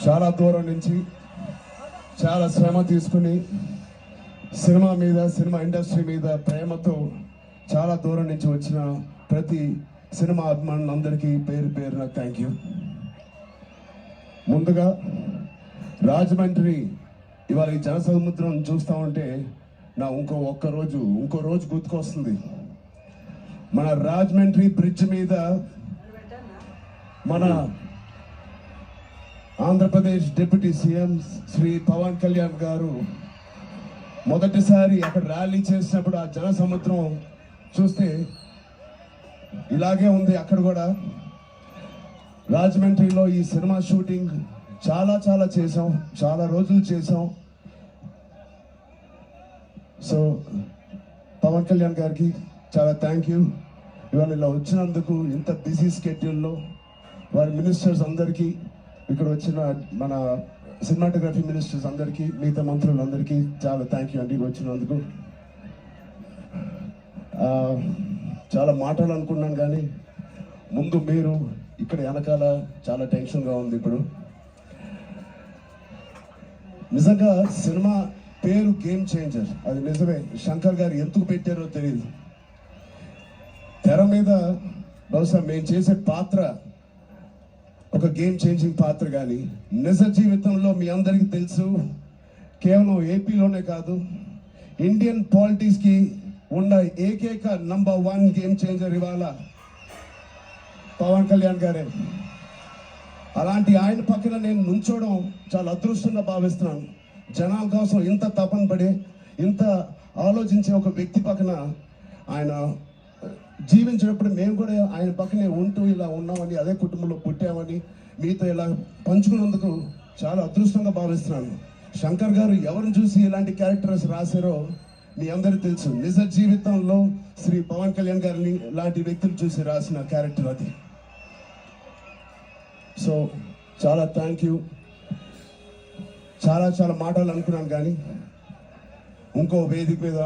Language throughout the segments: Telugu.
చాలా దూరం నుంచి చాలా శ్రమ తీసుకుని సినిమా మీద, సినిమా ఇండస్ట్రీ మీద ప్రేమతో చాలా దూరం నుంచి వచ్చిన ప్రతి సినిమా అభిమానులందరికీ పేరు పేరున థ్యాంక్ యూ. ముందుగా రాజమండ్రి ఇవాళ ఈ జనసముద్రం చూస్తూ ఉంటే నా ఇంకో రోజు గుర్తుకొస్తుంది. మన రాజమండ్రి బ్రిడ్జ్ మీద మన ఆంధ్రప్రదేశ్ డిప్యూటీ సీఎం శ్రీ పవన్ కళ్యాణ్ గారు మొదటిసారి అక్కడ ర్యాలీ చేసినప్పుడు ఆ జనసముద్రం చూస్తే ఇలాగే ఉంది. అక్కడ కూడా రాజమండ్రిలో ఈ సినిమా షూటింగ్ చాలా చేసాం, చాలా రోజులు చేసాం. సో పవన్ కళ్యాణ్ గారికి చాలా థ్యాంక్ యూ. ఇవాళ ఇలా వచ్చినందుకు, ఇంత బిజీ స్కెడ్యూల్లో వారి మినిస్టర్స్ అందరికీ, ఇక్కడ వచ్చిన మన సినిమాటోగ్రఫీ మినిస్టర్స్ అందరికీ, మిగతా మంత్రులందరికీ చాలా థ్యాంక్ యూ అండి వచ్చినందుకు. చాలా మాట్లాడాలనుకున్నాను కానీ ముందు మీరు ఇక్కడ వెనకాల చాలా టెన్షన్గా ఉంది. ఇప్పుడు నిజంగా సినిమా పేరు గేమ్ చేంజర్, అది నిజమే. శంకర్ గారు ఎందుకు పెట్టారో తెలియదు. తెర మీద బహుశా మేము చేసే పాత్ర ఒక గేమ్ చేంజింగ్ పాత్ర, కానీ నిజ జీవితంలో మీ అందరికీ తెలుసు, కేవలం ఏపీలోనే కాదు ఇండియన్ పాలిటిక్స్కి ఉన్న ఏకైక నంబర్ 1 గేమ్ చేంజర్ ఇవాళ పవన్ కళ్యాణ్ గారే. అలాంటి ఆయన పక్కన నేను నుంచోవడం చాలా అదృష్టంగా భావిస్తున్నాను. జనాల కోసం ఇంత తపన పడే, ఇంత ఆలోచించే ఒక వ్యక్తి పక్కన ఆయన జీవించినప్పుడు మేము కూడా ఆయన పక్కనే ఉంటూ ఇలా ఉన్నామని, అదే కుటుంబంలో పుట్టామని మీతో ఇలా పంచుకున్నందుకు చాలా అదృష్టంగా భావిస్తున్నాను. శంకర్ గారు ఎవరిని చూసి ఇలాంటి క్యారెక్టర్స్ రాశారో మీ అందరికీ తెలుసు. నిజ జీవితంలో శ్రీ పవన్ కళ్యాణ్ గారిని లాంటి వ్యక్తులు చూసి రాసిన క్యారెక్టర్ అది. సో చాలా థ్యాంక్ యూ. చాలా మాట్లాడాలనుకున్నాను కానీ ఇంకో వేదిక మీద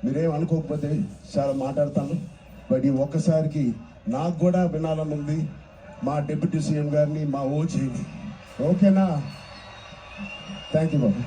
మీరేం అనుకోకపోతే చాలా మాట్లాడతాను. బట్ ఈ ఒక్కసారికి నాకు కూడా వినాలని ఉంది మా డిప్యూటీ సీఎం గారిని, మా ఓజీని. ఓకేనా? Thank you Babu.